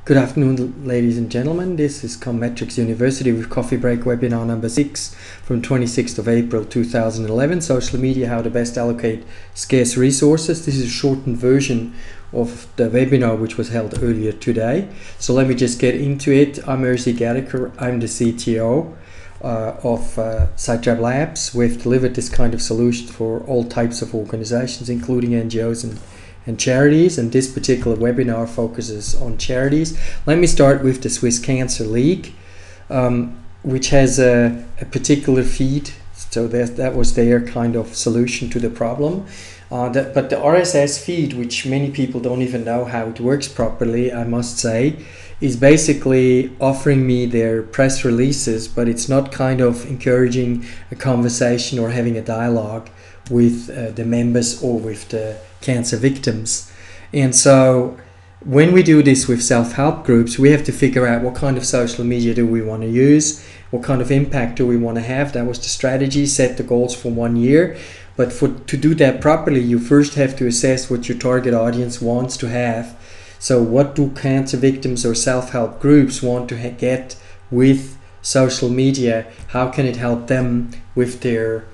Good afternoon, ladies and gentlemen. This is ComMetrics University with Coffee Break webinar number 6 from 26th of April 2011. Social media, how to best allocate scarce resources. This is a shortened version of the webinar which was held earlier today. So let me just get into it. I'm Erzi Gadeker. I'm the CTO of SiteJab Labs. We've delivered this kind of solution for all types of organizations, including NGOs and charities, and this particular webinar focuses on charities. Let me start with the Swiss Cancer League, which has a particular feed. So that was their kind of solution to the problem. But the RSS feed, which many people don't even know how it works properly, I must say, is basically offering me their press releases, but it's not kind of encouraging a conversation or having a dialogue with the members or with the cancer victims. And so when we do this with self-help groups, we have to figure out what kind of social media do we want to use, what kind of impact do we want to have. That was the strategy, set the goals for 1 year. But to do that properly, you first have to assess what your target audience wants to have. So what do cancer victims or self-help groups want to get with social media? How can it help them with their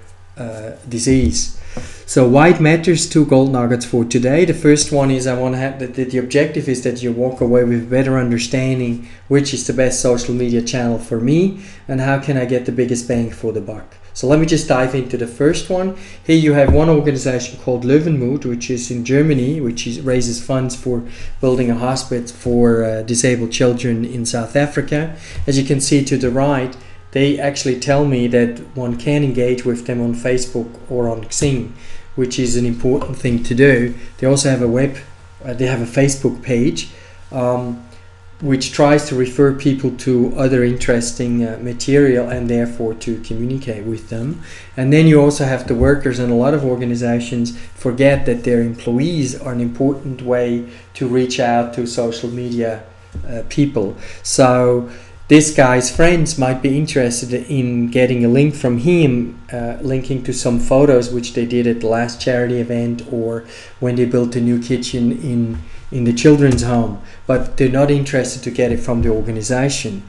disease? So why it matters, 2 gold nuggets for today. The first one is I want to have the objective is that you walk away with better understanding which is the best social media channel for me and how can I get the biggest bang for the buck. So let me just dive into the first one. Here you have one organization called Löwenmut, which is in Germany, which raises funds for building a hospital for disabled children in South Africa. As you can see to the right, they actually tell me that one can engage with them on Facebook or on Xing, which is an important thing to do. They also have they have a Facebook page, which tries to refer people to other interesting material and therefore to communicate with them. And then you also have the workers, and a lot of organizations forget that their employees are an important way to reach out to social media people. So this guy's friends might be interested in getting a link from him, linking to some photos which they did at the last charity event or when they built a new kitchen in the children's home, but they're not interested to get it from the organization.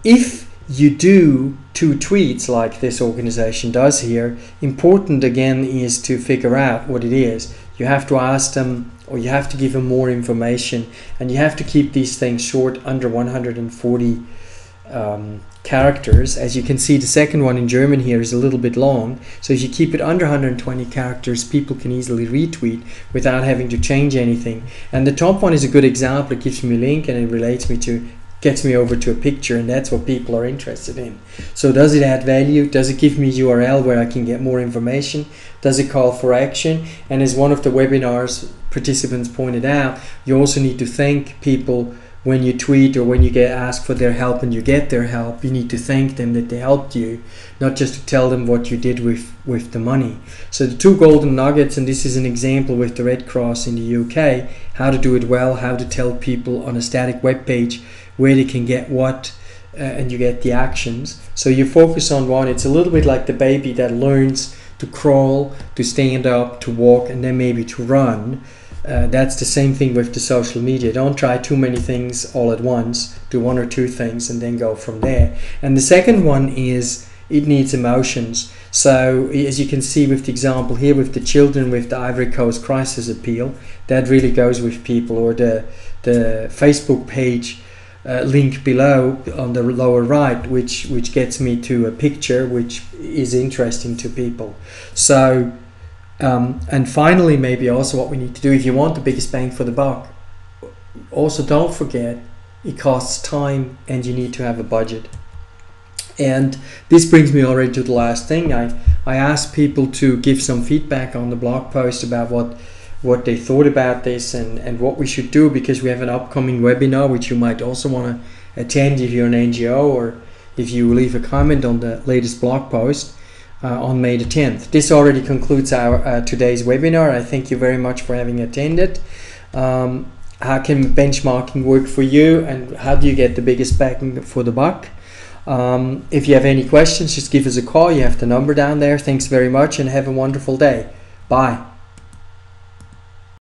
If you do 2 tweets like this organization does here, important again is to figure out what it is. You have to ask them, or you have to give them more information, and you have to keep these things short, under 140 characters. As you can see, the second one in German here is a little bit long, so if you keep it under 120 characters, people can easily retweet without having to change anything. And the top one is a good example. It gives me a link and it gets me over to a picture, and that's what people are interested in. So does it add value? Does it give me a URL where I can get more information? Does it call for action? And as one of the webinars participants pointed out, you also need to thank people when you tweet or when you get asked for their help and you get their help. You need to thank them that they helped you, not just to tell them what you did with the money. So the 2 golden nuggets, and this is an example with the Red Cross in the UK, how to do it well, how to tell people on a static web page where they can get what, and you get the actions. So you focus on one. It's a little bit like the baby that learns to crawl, to stand up, to walk, and then maybe to run. That's the same thing with the social media. Don't try too many things all at once. Do 1 or 2 things and then go from there. And the second one is it needs emotions. So as you can see with the example here with the children with the Ivory Coast crisis appeal, that really goes with people. Or the Facebook page link below on the lower right, which gets me to a picture which is interesting to people. So and finally, maybe also what we need to do, if you want the biggest bang for the buck, also don't forget it costs time and you need to have a budget. And this brings me already to the last thing. I asked people to give some feedback on the blog post about what they thought about this and what we should do, because we have an upcoming webinar which you might also want to attend if you're an NGO or if you leave a comment on the latest blog post. On May the 10th. This already concludes our today's webinar. I thank you very much for having attended. How can benchmarking work for you, and how do you get the biggest bang for the buck? If you have any questions, just give us a call. You have the number down there. Thanks very much and have a wonderful day. Bye.